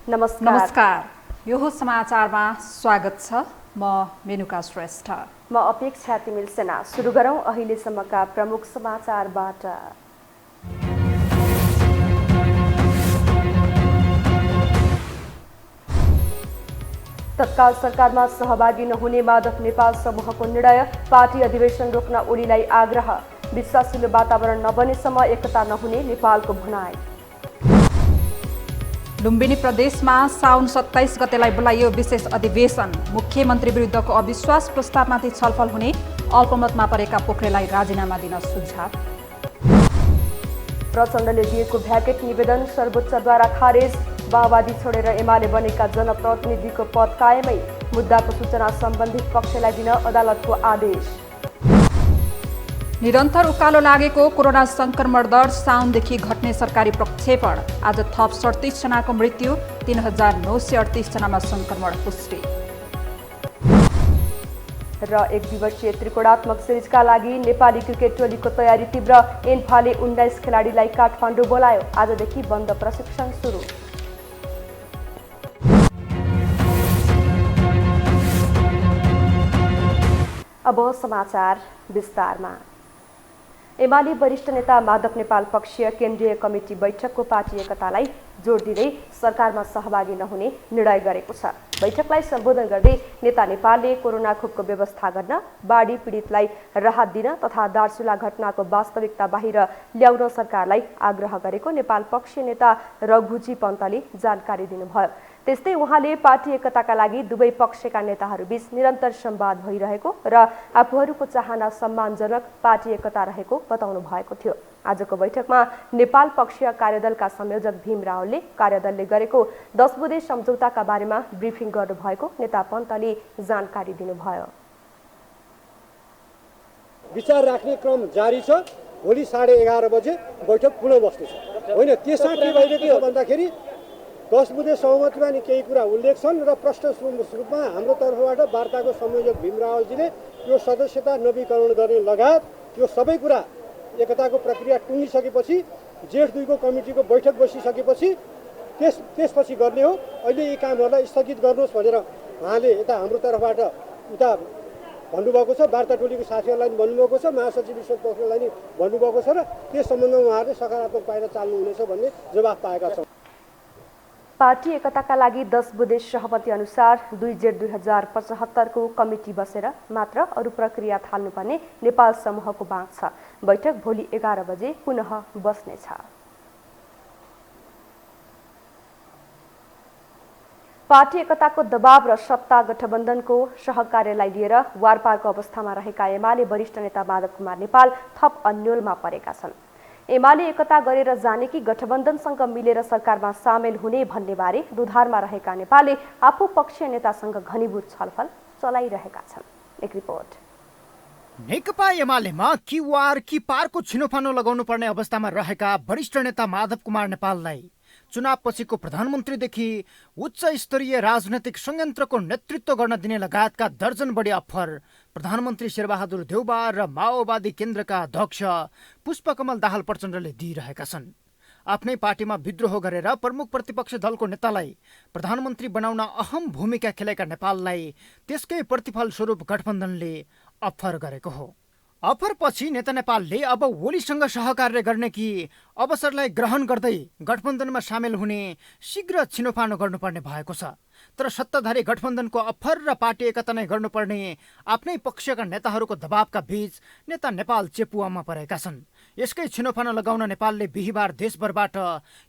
नमस्कार। यो समाचारमा स्वागत छ। म मेनुका श्रेष्ठ। म अपेक्षा तिमिल सेना। सुरु गरौं अहिलेसम्मका प्रमुख समाचारबाट। तत्काल सरकारमा सहभागी नहुने माधव नेपाल समूहको निर्णय। पार्टी अधिवेशन रोक्न ओलीलाई आग्रह। विश्वासिलो वातावरण नबनेसम्म एकता नहुने नेपालको भनाई। लुम्बिनी प्रदेशमा साउन 27 गतेलाई बोलाइयो विशेष अधिवेशन। मुख्यमन्त्री विरुद्धको अविश्वास प्रस्तावमाथि छलफल हुने। अल्पमतमा परेका पोखरेललाई राजीनामा दिन सुझाव। प्रचण्डले दिएको भ्याकेट निवेदन सर्वोच्चद्वारा खारेज। माओवादी छोडेर एमाले बनेका जनप्रतिनिधिको पद कायमै। मुद्दाको सूचना सम्बन्धित पक्षलाई दिन अदालतको आदेश। निरन्तर उकालो लागेको कोरोना संक्रमण दर। साउनदेखि घट्ने सरकारी प्रक्षेपण। आज थप 37 जनाको मृत्यु। 3938 जनामा संक्रमण पुष्टि। र एक दिवसीय त्रिकोणात्मक सिरिजका लागि नेपाली क्रिकेट टोलीको तयारी तीव्र। एन्फाले 19 खेलाडीलाई काठमाडौँ बोलायो। आजदेखि बन्द प्रशिक्षण सुरु। अब समाचार विस्तारमा। एमाले वरिष्ठ नेता माधव नेपाल पक्षीय केन्द्रीय कमिटी बैठकको पार्टी एकतालाई जोड दिँदै सरकारमा सहभागी नहुने निर्णय गरेको छ। बैठकलाई सम्बोधन गर्दै नेता नेपालले कोरोना खोपको व्यवस्था गर्न, बाढी पीडितलाई राहत दिन तथा दार्चुला घटनाको वास्तविकता बाहिर ल्याउन सरकारलाई आग्रह गरेको नेपाल पक्षीय नेता रघुजी पन्तले जानकारी दिनुभयो। त्यस्तै उहाँले पार्टी एकताका लागि दुवै पक्षका नेताहरूबीच निरन्तर संवाद भइरहेको र आफूहरूको चाहना सम्मानजनक पार्टी एकता रहेको बताउनु भएको थियो। आजको बैठकमा नेपाल पक्षीय कार्यदलका संयोजक भीम रावलले कार्यदलले गरेको 10 बुँदे सम्झौताका बारेमा ब्रिफिङ गर्नुभएको नेता पन्तले जानकारी दिनुभयो। विचार राख्ने क्रम जारी छ। भोलि 11:30 बजे बैठक पुनः बस्नेछ। होइन, त्यसमा के भइरहेको हो भन्दाखेरि 10 बुँदे सहमतिमा नि केही कुरा उल्लेख छन् र प्रश्न रूपमा हाम्रो तर्फबाट वार्ताको संयोजक भीम रावलजीले यो सदस्यता नवीकरण गर्ने लगायत यो सबै कुरा एकताको प्रक्रिया टुङ्गिसकेपछि जेठ 2 को कमिटीको बैठक बसिसकेपछि त्यसपछि गर्ने हो। अहिले यी कामहरूलाई स्थगित गर्नुहोस् भनेर उहाँले यता हाम्रो तर्फबाट उता भन्नुभएको छ। वार्ता टोलीको साथीहरूलाई पनि भन्नुभएको छ, महासचिव ईश्वर पोखरेललाई पनि भन्नुभएको छ र त्यस सम्बन्धमा उहाँहरूले सकारात्मक पाएर चाल्नुहुनेछ भन्ने जवाफ पाएका छौँ। पार्टी एकताका लागि 10 बुँदे सहमति अनुसार 2 जेठ 2075 को कमिटी बसेर मात्र अरू प्रक्रिया थाल्नुपर्ने नेपाल समूहको माग छ। बैठक भोलि 11 बजे पुनः बस्नेछ। पार्टी एकताको दबाव र सत्ता गठबन्धनको सहकार्यलाई लिएर वारपारको अवस्थामा रहेका एमाले वरिष्ठ नेता माधव कुमार नेपाल थप अन्योलमा परेका छन्। एमाले एकता गरेर जाने कि गठबन्धनसँग मिलेर सरकारमा सामेल हुने भन्ने बारे दुधारमा रहेका नेपालले आफू पक्षीय नेतासँग घनीभूत छलफल चलाइरहेका छन्। एक रिपोर्ट। नेकपा एमालेमा कि वार कि पारको छिनोफानो लगाउनु पर्ने अवस्थामा रहेका वरिष्ठ नेता माधव कुमार नेपाललाई चुनावपछिको प्रधानमन्त्रीदेखि उच्च स्तरीय राजनैतिक संयन्त्रको नेतृत्व गर्न दिने लगायतका दर्जन बढी अफर प्रधानमन्त्री शेरबहादुर देउबा र माओवादी केन्द्रका अध्यक्ष पुष्पकमल दाहाल प्रचण्डले दिइरहेका छन्। आफ्नै पार्टीमा विद्रोह गरेर प्रमुख प्रतिपक्ष दलको नेतालाई प्रधानमन्त्री बनाउन अहम भूमिका खेलेका नेपाललाई त्यसकै प्रतिफल स्वरूप गठबन्धनले अफर गरेको हो। अफरपछि नेता नेपालले अब ओलीसँग सहकार्य गर्ने कि अवसरलाई ग्रहण गर्दै गठबन्धनमा सामेल हुने शीघ्र छिनोफानो गर्नुपर्ने भएको छ। तर सत्ताधारी गठबन्धनको अफर र पार्टी एकता नै गर्नुपर्ने आफ्नै पक्षका नेताहरूको दबावका बीच नेता नेपाल चेपुवामा परेका छन्। यसकै छिनोफानो लगाउन नेपालले बिहिबार देशभरबाट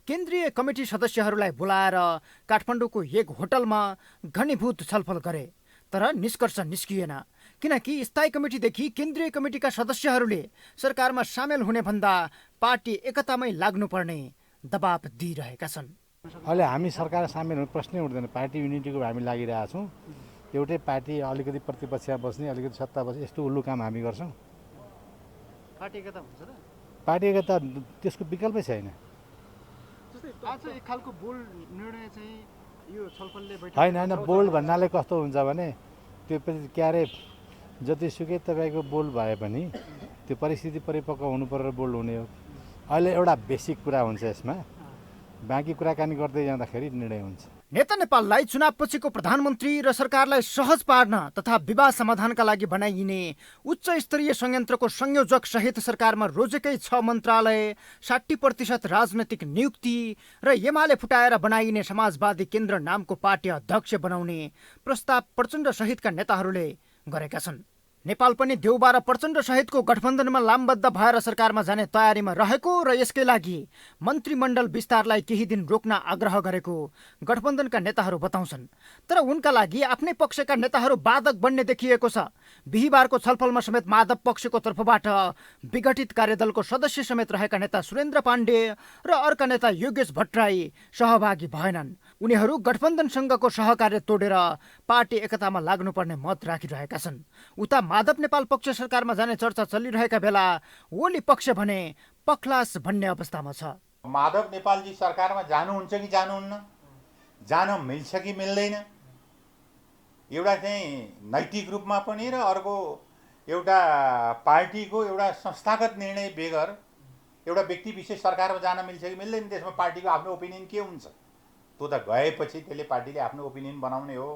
केन्द्रीय कमिटी सदस्यहरूलाई बोलाएर काठमाडौँको एक होटलमा घनीभूत छलफल गरे। तर निष्कर्ष निस्किएन, किनकि स्थायी कमिटीदेखि केन्द्रीय कमिटीका सदस्यहरूले सरकारमा सामेल हुने भन्दा पार्टी एकतामै लाग्नुपर्ने दबाब दिइरहेका छन्। अहिले हामी सरकार सामेल हुने प्रश्नै उठ्दैन। पार्टी युनिटीको हामी लागिरहेका छौँ। एउटै पार्टी अलिकति प्रतिपक्षमा बस्ने, अलिकति सत्ता बस्ने, यस्तो उल्लु काम हामी गर्छौँ। पार्टी एकता हुन्छ र? पार्टी एकता त्यसको विकल्पै छैन। आज एक खालको बोल्ड निर्णय चाहिँ यो छलफलले होइन बोल्ड भन्नाले कस्तो हुन्छ भने त्यो के अरे जतिसुकै तपाईँको बोल्ड भए पनि त्यो परिस्थिति परिपक्व हुनु पर्यो, बोल्ड हुने हो। अहिले एउटा बेसिक कुरा हुन्छ यसमा, बाँकी कुराकानी गर्दै जाँदाखेरि निर्णय हुन्छ। नेता नेपाललाई चुनावपछिको प्रधानमन्त्री र सरकारलाई सहज पार्न तथा विवाद समाधानका लागि बनाइने उच्च स्तरीय संयन्त्रको संयोजक सहित सरकारमा रोजेकै 6 मन्त्रालय, 60% राजनैतिक नियुक्ति र एमाले फुटाएर बनाइने समाजवादी केन्द्र नामको पार्टी अध्यक्ष बनाउने प्रस्ताव प्रचण्ड सहितका नेताहरूले गरेका छन्। नेपाल पनि देउबा र प्रचण्ड सहितको गठबन्धनमा लामबद्ध भएर सरकारमा जाने तयारीमा रहेको र यसकै लागि मन्त्रीमण्डल विस्तारलाई केही दिन रोक्न आग्रह गरेको गठबन्धनका नेताहरू बताउँछन्। तर उनका लागि आफ्नै पक्षका नेताहरू बाधक बन्ने देखिएको छ। बिहीबारको छलफलमा समेत माधव पक्षको तर्फबाट विघटित कार्यदलको सदस्य समेत रहेका नेता सुरेन्द्र पाण्डे र अर्का नेता योगेश भट्टराई सहभागी भएनन्। उनीहरू गठबन्धनसँगको सहकार्य तोडेर पार्टी एकतामा लाग्नुपर्ने मत राखिरहेका छन्। उता माधव नेपाल पक्ष सरकारमा जाने चर्चा चलिरहेका बेला ओली पक्ष भने पखलास भन्ने अवस्थामा छ। माधव नेपालजी सरकारमा जानुहुन्छ कि जानुहुन्न, जान मिल्छ कि मिल्दैन, एउटा चाहिँ नैतिक रूपमा पनि र अर्को एउटा पार्टीको एउटा संस्थागत निर्णय बेगर एउटा व्यक्ति विशेष सरकारमा जान मिल्छ कि मिल्दैन, त्यसमा पार्टीको आफ्नो ओपिनियन के हुन्छ, त्यो त गएपछि त्यसले पार्टीले आफ्नो ओपिनियन बनाउने हो।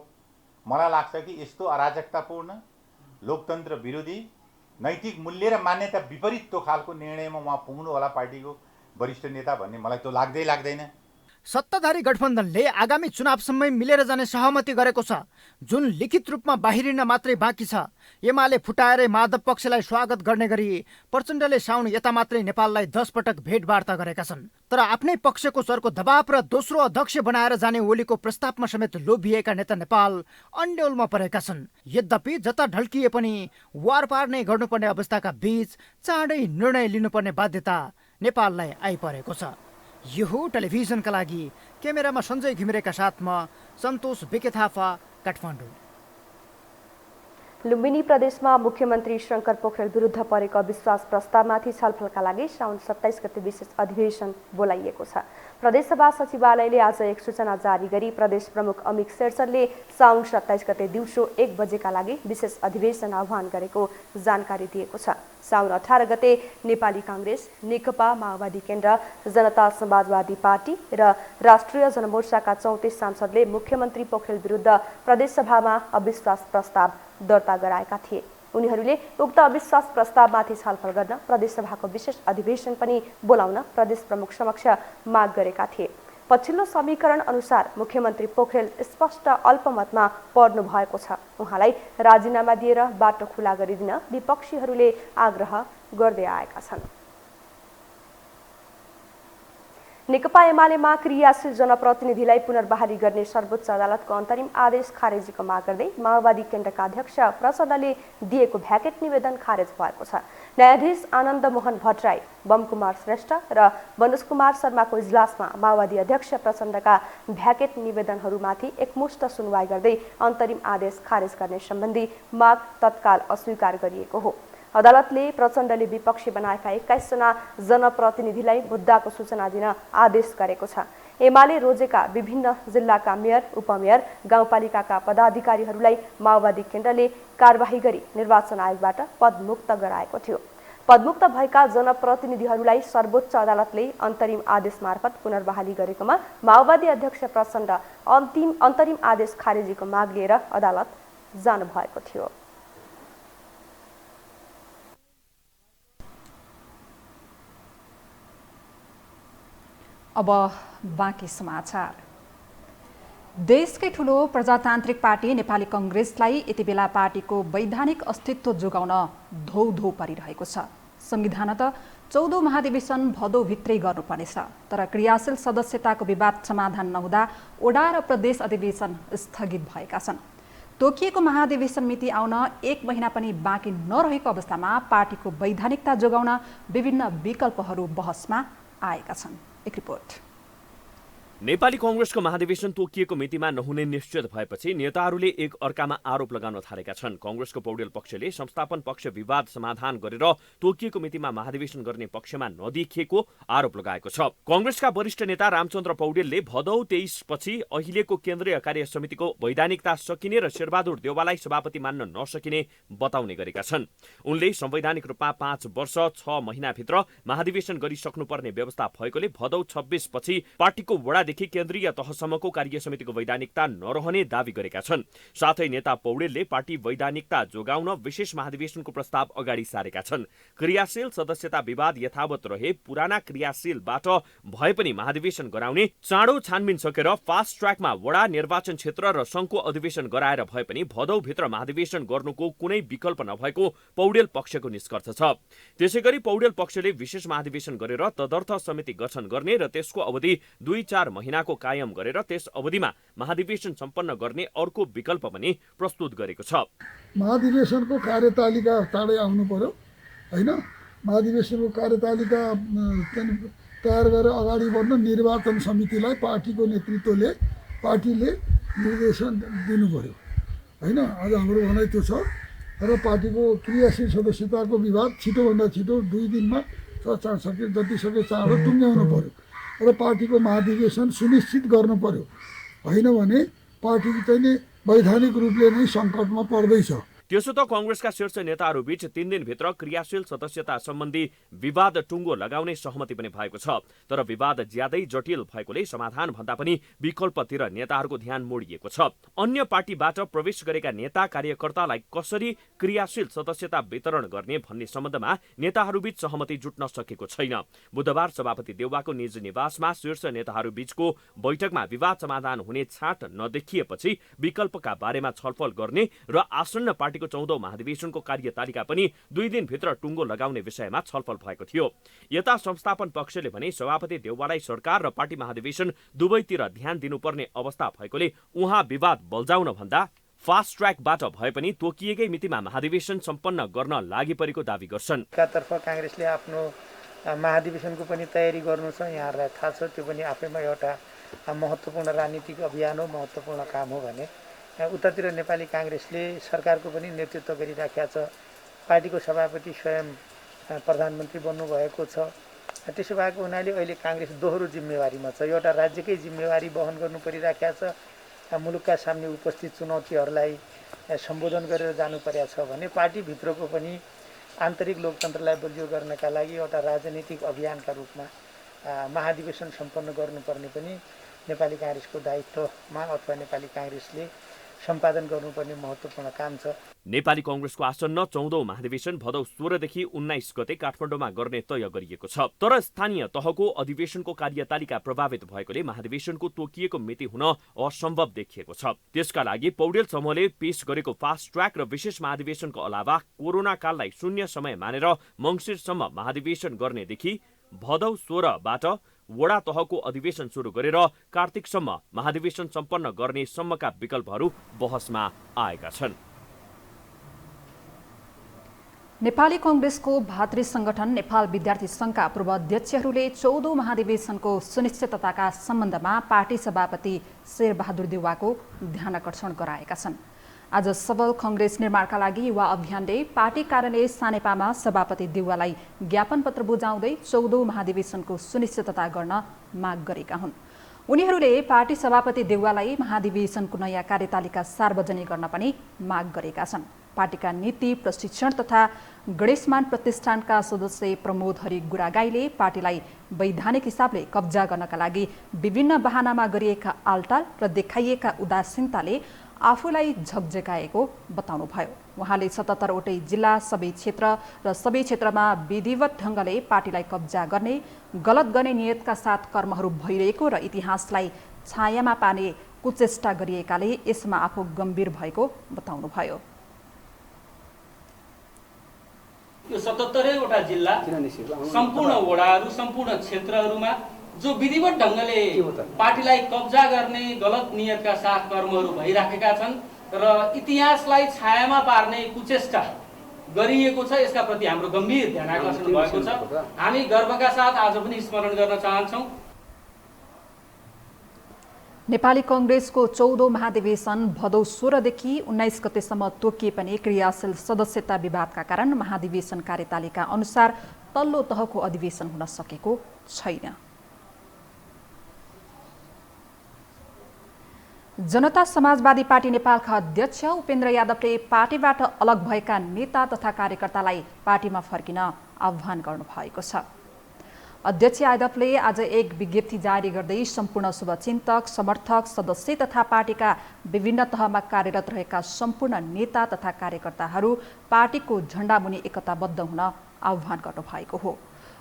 मलाई लाग्छ कि यस्तो अराजकतापूर्ण लोकतन्त्र विरोधी नैतिक मूल्य र मान्यता विपरीत त्यो खालको निर्णयमा उहाँ पुग्नु होला पार्टीको वरिष्ठ नेता भन्ने मलाई त्यो लाग्दैन। सत्ताधारी गठबन्धनले आगामी चुनावसम्मै मिलेर जाने सहमति गरेको छ, जुन लिखित रूपमा बाहिरिन मात्रै बाँकी छ। एमाले फुटाएरै माधव पक्षलाई स्वागत गर्ने गरी प्रचण्डले साउन यता मात्रै नेपाललाई 10 पटक भेटवार्ता गरेका छन्। तर आफ्नै पक्षको चरको दबाव र दोस्रो अध्यक्ष बनाएर जाने ओलीको प्रस्तावमा समेत लोभिएका नेता नेपाल अन्यलमा परेका छन्। यद्यपि जता ढल्किए पनि वारपार नै गर्नुपर्ने अवस्थाका बीच चाँडै निर्णय लिनुपर्ने बाध्यता नेपाललाई आइपरेको छ। यो हो टेलिभिजनका लागि क्यामेरामा सञ्जय घिमिरेका साथमा सन्तोष बिके थापा, काठमाडौँ। लुम्बिनी प्रदेशमा मुख्यमन्त्री शङ्कर पोखरेल विरुद्ध परेको अविश्वास प्रस्तावमाथि छलफलका लागि साउन 27 गते विशेष अधिवेशन बोलाइएको छ। प्रदेशसभा सचिवालयले आज एक सूचना जारी गरी प्रदेश प्रमुख अमिक शेरचनले साउन 27 गते दिउँसो 1 बजेका लागि विशेष अधिवेशन आह्वान गरेको जानकारी दिएको छ। साउन 18 गते नेपाली काङ्ग्रेस, नेकपा माओवादी केन्द्र, जनता समाजवादी पार्टी र राष्ट्रिय जनमोर्चाका 34 सांसदले मुख्यमन्त्री पोखरेल विरुद्ध प्रदेशसभामा अविश्वास प्रस्ताव दर्ता गराएका थिए। उनीहरूले उक्त अविश्वास प्रस्तावमाथि छलफल गर्न प्रदेशसभाको विशेष अधिवेशन पनि बोलाउन प्रदेश प्रमुख समक्ष माग गरेका थिए। पछिल्लो समीकरण अनुसार मुख्यमन्त्री पोखरेल स्पष्ट अल्पमतमा पर्नु भएको छ। उहाँलाई राजीनामा दिएर बाटो खुला गरिदिन विपक्षीहरूले आग्रह गर्दै आएका छन्। नेकपा एमालेमा क्रियाशील जनप्रतिनिधिलाई पुनर्बहाली गर्ने सर्वोच्च अदालतको अन्तरिम आदेश खारेजीको माग गर्दै माओवादी केन्द्रका अध्यक्ष प्रचण्डले दिएको भ्याकेट निवेदन खारेज भएको छ। न्यायाधीश आनन्द मोहन भट्टराई, बमकुमार श्रेष्ठ र मनोज कुमार शर्माको इजलासमा माओवादी अध्यक्ष प्रचण्डका भ्याकेट निवेदनहरूमाथि एकमुष्ट सुनवाई गर्दै अन्तरिम आदेश खारेज गर्ने सम्बन्धी माग तत्काल अस्वीकार गरिएको हो। अदालतले प्रचण्डले विपक्षी बनाएका 21 जना जनप्रतिनिधिलाई मुद्दाको सूचना दिन आदेश गरेको छ। एमाले रोजेका विभिन्न जिल्लाका मेयर, उपमेयर, गाउँपालिकाका पदाधिकारीहरूलाई माओवादी केन्द्रले कारबाही गरी निर्वाचन आयोगबाट पदमुक्त गराएको थियो। पदमुक्त भएका जनप्रतिनिधिहरूलाई सर्वोच्च अदालतले अन्तरिम आदेश मार्फत पुनर्बहाली गरेकोमा माओवादी अध्यक्ष प्रचण्ड अन्तरिम आदेश खारेजीको माग लिएर अदालत जानुभएको थियो। अब बाँकी समाचार। देशकै ठुलो प्रजातान्त्रिक पार्टी नेपाली काङ्ग्रेसलाई यति बेला पार्टीको वैधानिक अस्तित्व जोगाउन धौधौ परिरहेको छ। संविधानत 14औं महाधिवेशन भदौभित्रै गर्नुपर्नेछ, तर क्रियाशील सदस्यताको विवाद समाधान नहुँदा ओडा र प्रदेश अधिवेशन स्थगित भएका छन्। तोकिएको महाधिवेशन मिति आउन 1 महिना पनि बाँकी नरहेको अवस्थामा पार्टीको वैधानिकता जोगाउन विभिन्न विकल्पहरू बहसमा आएका छन्। एक रिपोर्ट। नेपाली कांग्रेसको महाधिवेशन तोकिएको मितिमा नहुने निश्चित भएपछि नेताहरूले एक अर्कामा आरोप लगाउन थालेका छन्। कांग्रेसको पौडेल पक्षले संस्थापन पक्ष विवाद समाधान गरेर तोकिएको मितिमा महाधिवेशन गर्ने पक्षमा नदेखिएको आरोप लगाएको छ। कांग्रेसका वरिष्ठ नेता रामचन्द्र पौडेलले भदौ 23 पछि अहिलेको केन्द्रीय कार्य समितिको वैधानिकता सकिने र शेरबहादुर देउवालाई सभापति मान्न नसकिने बताउने गरेका छन्। उनले संवैधानिक रूपमा 5 वर्ष 6 महिनाभित्र महाधिवेशन गरिसक्नुपर्ने व्यवस्था भएकोले भदौ 26 पछि पार्टीको वडा तहदेखि केन्द्रीय तहसम्मको कार्यसमितिको वैधानिकता नरहने दावी गरेका छन्। साथै नेता पौडेलले पार्टी वैधानिकता जोगाउन विशेष महाधिवेशनको प्रस्ताव अगाडि सारेका छन्। क्रियाशील सदस्यता विवाद यथावत रहे पुराना क्रियाशीलबाट भए पनि महाधिवेशन गराउने, चाँडो छानबिन सकेर फास्ट ट्र्याकमा वडा निर्वाचन क्षेत्र र सङ्घको अधिवेशन गराएर भए पनि भदौभित्र महाधिवेशन गर्नुको कुनै विकल्प नभएको पौडेल पक्षको निष्कर्ष छ। त्यसैगरी पौडेल पक्षले विशेष महाधिवेशन गरेर तदर्थ समिति गठन गर्ने र त्यसको अवधि 2-4 महिनाको कायम गरेर त्यस अवधिमा महाधिवेशन सम्पन्न गर्ने अर्को विकल्प पनि प्रस्तुत गरेको छ। महाधिवेशनको कार्यतालिका चाँडै आउनु पर्यो हैन। महाधिवेशनको कार्यतालिका तयार गरेर अगाडि बढ्न निर्वाचन समितिलाई पार्टीको नेतृत्वले पार्टीले निर्देशन दिनु पर्यो हैन। आज हाम्रो भनाइ त्यो छ र पार्टीको क्रियाशील सदस्यताको विवाद छिटोभन्दा छिटो 2 दिनमा जति सके चाँडो टुङ्ग्याउनु पर्यो र पार्टीको महाधिवेशन सुनिश्चित गर्नु पर्यो। होइन भने पार्टी चाहिँ वैधानिक रूपले नै सङ्कटमा पर्दैछ। त्यसो त कंग्रेसका शीर्ष नेताहरूबीच 3 दिनभित्र क्रियाशील सदस्यता सम्बन्धी विवाद टुङ्गो लगाउने सहमति पनि भएको छ। तर विवाद ज्यादै जटिल भएकोले समाधान भन्दा पनि विकल्पतिर नेताहरूको ध्यान मोडिएको छ। अन्य पार्टीबाट प्रवेश गरेका नेता कार्यकर्तालाई कसरी क्रियाशील सदस्यता वितरण गर्ने भन्ने सम्बन्धमा नेताहरूबीच सहमति जुट्न सकेको छैन। बुधबार सभापति देउवाको निज निवासमा शीर्ष नेताहरूबीचको बैठकमा विवाद समाधान हुने छाट नदेखिएपछि विकल्पका बारेमा छलफल गर्ने र आसन्न पार्टीको 14औं महाधिवेशनको कार्यतालिका पनि 2 दिनभित्र टुङ्गो लगाउने विषयमा छलफल भएको थियो। यता संस्थापन पक्षले भने सभापति देउवालाई सरकार र पार्टी महाधिवेशन दुवैतिर ध्यान दिनुपर्ने अवस्था भएकोले उहाँ विवाद बल्झाउन भन्दा फास्ट ट्र्याकबाट भए पनि तोकिएकै मितिमा महाधिवेशन सम्पन्न गर्न लागि परेको दावी गर्छन्। एकातर्फ कांग्रेसले आफ्नो महाधिवेशनको पनि तयारी गर्नु छ, यहाँहरूलाई थाहा छ, त्यो पनि आफैमा एउटा महत्त्वपूर्ण राजनीतिक अभियान हो, महत्त्वपूर्ण काम हो भने उतातिर नेपाली कांग्रेसले सरकारको पनि नेतृत्व गरिराखेको छ। पार्टीको सभापति स्वयं प्रधानमन्त्री बन्नुभएको छ। त्यसो भएको हुनाले अहिले कांग्रेस दोहोरो जिम्मेवारीमा छ। एउटा राज्यकै जिम्मेवारी वहन गर्नु परिराखेको छ, मुलुकका सामने उपस्थित चुनौतीहरूलाई सम्बोधन गरेर जानु परेको छ भने पार्टीभित्रको पनि आन्तरिक लोकतन्त्रलाई बलियो गर्नका लागि एउटा राजनीतिक अभियानका रूपमा महाधिवेशन सम्पन्न गर्नुपर्ने पनि नेपाली कांग्रेसको दायित्वमा अथवा नेपाली कांग्रेसले सम्पादन गर्नुपर्ने महत्त्वपूर्ण काम छ। नेपाली कांग्रेसको आसन्न 14औं महाधिवेशन भदौ 16 देखि 19 गते काठमाडौँमा गर्ने तय गरिएको छ। तर स्थानीय तहको अधिवेशनको कार्यतालिका प्रभावित भएकोले महाधिवेशनको तोकिएको मिति हुन असम्भव देखिएको छ। त्यसका लागि पौडेल समूहले पेश गरेको फास्ट ट्र्याक र विशेष महाधिवेशनको अलावा कोरोना काललाई शून्य समय मानेर मङ्सिरसम्म महाधिवेशन गर्नेदेखि भदौ 16बाट वडा तहको अधिवेशन सुरु गरेर कार्तिकसम्म महाधिवेशन सम्पन्न गर्ने सम्मका विकल्पहरू बहसमा आएका छन्। नेपाली कांग्रेसको भातृ संगठन नेपाल विद्यार्थी संघका पूर्व अध्यक्षहरूले 14औं महाधिवेशनको सुनिश्चितताका सम्बन्धमा पार्टी सभापति शेरबहादुर देउवाको ध्यानकर्षण गराएका छन्। आज सबल कांग्रेस निर्माणका लागि युवा अभियानले पार्टी कार्यालय सानेपामा सभापति देउवालाई ज्ञापन पत्र बुझाउँदै 14औं महाधिवेशनको सुनिश्चितता गर्न माग गरेका हुन्। उनीहरूले पार्टी सभापति देउवालाई महाधिवेशनको नयाँ कार्यतालिका सार्वजनिक गर्न पनि माग गरेका छन्। पार्टीका नीति प्रशिक्षण तथा गणेशमान प्रतिष्ठानका सदस्य प्रमोद हरि गुरागाईले पार्टीलाई वैधानिक हिसाबले कब्जा गर्नका लागि विभिन्न बहानामा गरिएका आलटाल र देखाइएका उदासीनताले आफूलाई झकझकाएको बताउनुभयो। उहाँले 77 वटै जिल्ला, सबै क्षेत्र र सबै क्षेत्रमा विधिवत ढङ्गले पार्टीलाई कब्जा गर्ने, गलत गर्ने नियतका साथ कर्महरू भइरहेको र इतिहासलाई छायामा पार्ने कुचेष्टा गरिएकाले यसमा आफू गम्भीर भएको बताउनुभयो। यो 77 वटा जिल्ला, सम्पूर्ण वडाहरू, सम्पूर्ण क्षेत्रहरूमा जो विधिवत ढङ्गले पार्टीलाई कब्जा गर्ने गलत नियतका साथ कर्महरू भइराखेका छन् र इतिहासलाई छायामा पार्ने कुचेष्टा गरिएको छ, यसका प्रति हाम्रो गम्भीर ध्यानाकर्षण भएको छ। हामी गर्वका साथ आज पनि स्मरण गर्न चाहन्छौँ। नेपाली कांग्रेसको 14औं महाधिवेशन भदौ 16 देखि 19 गतेसम्म तोकिए पनि क्रियाशील सदस्यता विवादका कारण महाधिवेशन कार्यतालिका अनुसार तल्लो तहको अधिवेशन हुन सकेको छैन। जनता समाजवादी पार्टी नेपालका अध्यक्ष उपेन्द्र यादवले पार्टीबाट अलग भएका नेता तथा कार्यकर्तालाई पार्टीमा फर्किन आह्वान गर्नुभएको छ। अध्यक्ष यादवले आज एक विज्ञप्ति जारी गर्दै सम्पूर्ण शुभचिन्तक, समर्थक, सदस्य तथा पार्टीका विभिन्न तहमा कार्यरत रहेका सम्पूर्ण नेता तथा कार्यकर्ताहरू पार्टीको झण्डामुनि एकताबद्ध हुन आह्वान गर्नुभएको हो।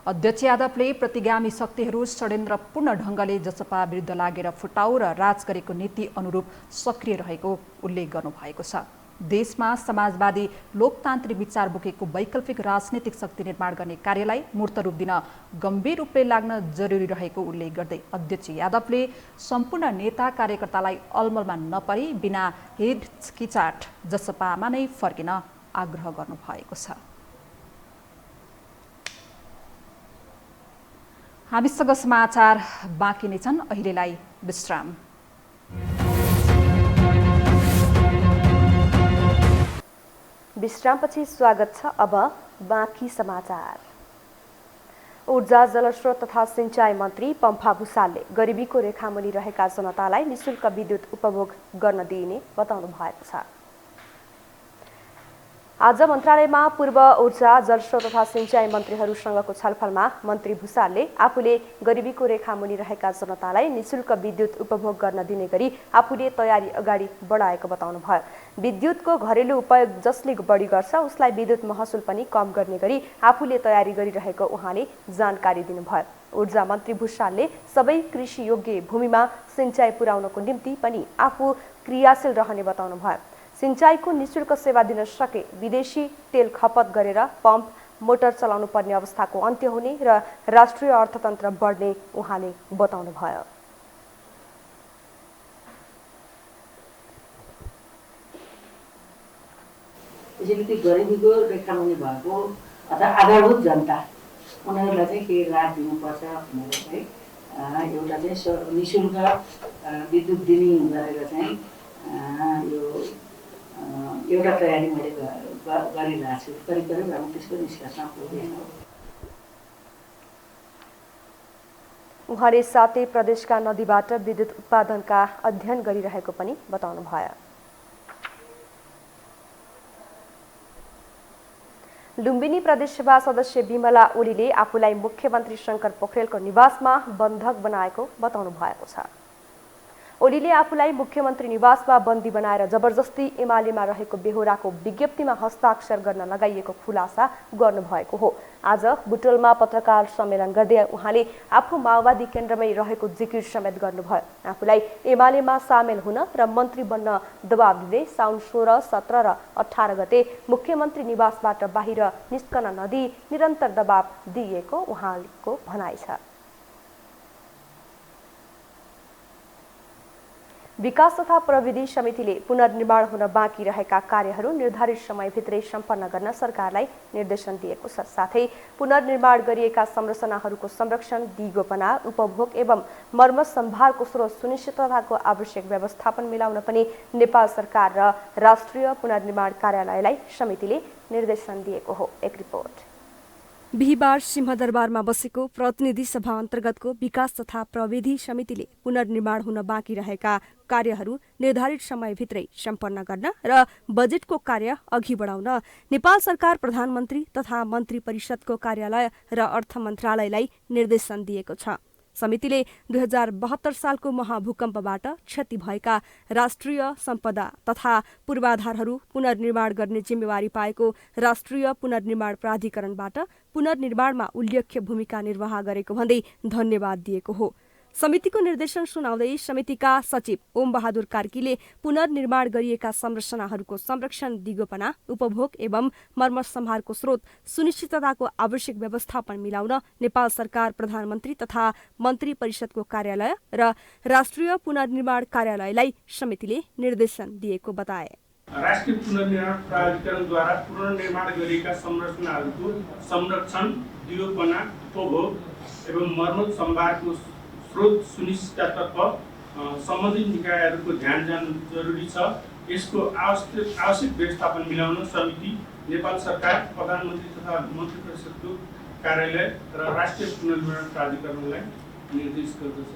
अध्यक्ष यादवले प्रतिगामी शक्तिहरू षड्यन्त्रपूर्ण ढङ्गले जसपा विरुद्ध लागेर फुटाउ र राज गरेको नीति अनुरूप सक्रिय रहेको उल्लेख गर्नुभएको छ। देशमा समाजवादी लोकतान्त्रिक विचार बोकेको वैकल्पिक राजनीतिक शक्ति निर्माण गर्ने कार्यलाई मूर्त रूप दिन गम्भीर रूपले लाग्न जरुरी रहेको उल्लेख गर्दै अध्यक्ष यादवले सम्पूर्ण नेता कार्यकर्तालाई अलमलमा नपरी बिना हिचकिचाट जसपामा नै फर्किन आग्रह गर्नुभएको छ। हामीसँग समाचार बाँकी नै छन्, अहिलेलाई विश्राम। विश्रामपछि स्वागत छ। अब बाँकी समाचार। ऊर्जा, जलस्रोत तथा सिंचाई मन्त्री पम्फा भुसालले गरिबीको रेखामुनि रहेका जनतालाई निशुल्क विद्युत उपभोग गर्न दिइने बताउनु भएको छ। आज मन्त्रालयमा पूर्व ऊर्जा, जलस्रोत तथा सिंचाई मन्त्रीहरूसँगको छलफलमा मन्त्री भुसालले आफूले गरिबीको रेखामुनि रहेका जनतालाई निशुल्क विद्युत उपभोग गर्न दिने गरी आफूले तयारी अगाडि बढाएको बताउनुभयो। विद्युतको घरेलु उपयोग जसले बढी गर्छ उसलाई विद्युत महसुल पनि कम गर्ने गरी आफूले तयारी गरिरहेको उहाँले जानकारी दिनुभयो। ऊर्जा मन्त्री भुसालले सबै कृषि योग्य भूमिमा सिंचाई पुर्याउनको निम्ति पनि आफू क्रियाशील रहने बताउनुभयो। सिंचाईको निशुल्क सेवा दिन सके विदेशी तेल खपत गरेर पम्प, मोटर चलाउनु पर्ने अवस्थाको अन्त्य हुने र राष्ट्रिय अर्थतन्त्र बढ्ने उहाँले बताउनुभयो। त्यसैले त्यो गरिबीको रेखामुनि भएको अथवा आधारभूत जनता उनीहरूलाई चाहिँ के लाभ दिनुपर्छ भनेर चाहिँ एउटा चाहिँ निशुल्क विद्युत दिने गरेर चाहिँ यो एउटा तयारी मैले गरिरहेको छु। करिब हामी त्यसको निष्कर्षमा पुग्दैछौँ। उहाँले सातै प्रदेशका नदीबाट विद्युत उत्पादनका अध्ययन गरिरहेको पनि बताउनुभयो। लुम्बिनी प्रदेशसभा सदस्य विमला ओलीले आफूलाई मुख्यमन्त्री शङ्कर पोखरेलको निवासमा बन्धक बनाएको बताउनु भएको छ। ओलीले आफूलाई मुख्यमन्त्री निवासमा बन्दी बनाएर जबरजस्ती एमालेमा रहेको बेहोराको विज्ञप्तिमा हस्ताक्षर गर्न लगाइएको खुलासा गर्नुभएको हो। आज बुटोलमा पत्रकार सम्मेलन गर्दै उहाँले आफू माओवादी केन्द्रमै रहेको जिकिर समेत गर्नुभयो। आफूलाई एमालेमा सामेल हुन र मन्त्री बन्न दबाब दिँदै साउन 16, 17 र 18 गते मुख्यमन्त्री निवासबाट बाहिर निस्कन नदिई निरन्तर दबाब दिइएको उहाँको भनाइ छ। विकास तथा प्रविधि समितिले पुनर्निर्माण हुन बाँकी रहेका कार्यहरू निर्धारित समयभित्रै सम्पन्न गर्न सरकारलाई निर्देशन दिएको छ। साथै पुनर्निर्माण गरिएका संरचनाहरूको संरक्षण, दिगोपना, उपभोग एवं मर्मत सम्भारको स्रोत सुनिश्चितताको आवश्यक व्यवस्थापन मिलाउन पनि नेपाल सरकार र राष्ट्रिय पुनर्निर्माण कार्यालयलाई समितिले निर्देशन दिएको हो। एक रिपोर्ट। बिहिबार सिंहदरबारमा बसेको प्रतिनिधि सभा अन्तर्गतको विकास तथा प्रविधि समितिले पुनर्निर्माण हुन बाँकी रहेका कार्यहरू निर्धारित समयभित्रै सम्पन्न गर्न र बजेटको कार्य अघि बढाउन नेपाल सरकार प्रधानमन्त्री तथा मन्त्री परिषदको कार्यालय र अर्थ मन्त्रालयलाई निर्देशन दिएको छ। समितिले 2072 सालको महाभूकम्पबाट क्षति भएका राष्ट्रिय सम्पदा तथा पूर्वाधारहरू पुनर्निर्माण गर्ने जिम्मेवारी पाएको राष्ट्रिय पुनर्निर्माण प्राधिकरणबाट पुनर्निर्माणमा उल्लेख्य भूमिका निर्वाह गरेको भन्दै धन्यवाद दिएको हो। समितिको निर्देशन सुनाउँदै समितिका सचिव ओम बहादुर कार्कीले पुनर्निर्माण गरिएका संरचनाहरूको संरक्षण, दिगोपना, उपभोग एवं मर्मत सम्हारको स्रोत सुनिश्चितताको आवश्यक व्यवस्थापन मिलाउन नेपाल सरकार प्रधानमन्त्री तथा मन्त्री परिषदको कार्यालय र राष्ट्रिय पुनर्निर्माण कार्यालयलाई समितिले निर्देशन दिएको बताए। राष्ट्रिय पुनर्निर्माण प्राधिकरणद्वारा पुनर्निर्माण गरिएका संरचनाहरूको संरक्षण, दिगोपना, उपभोग एवं मर्मत सम्भारको स्रोत सुनिश्चिततातर्फ सम्बन्धित निकायहरूको ध्यान जानु जरुरी छ। यसको आवश्यक व्यवस्थापन मिलाउन समिति नेपाल सरकार प्रधानमन्त्री तथा मन्त्री परिषदको कार्यालय र राष्ट्रिय पुनर्निर्माण प्राधिकरणलाई निर्देश गर्दछ।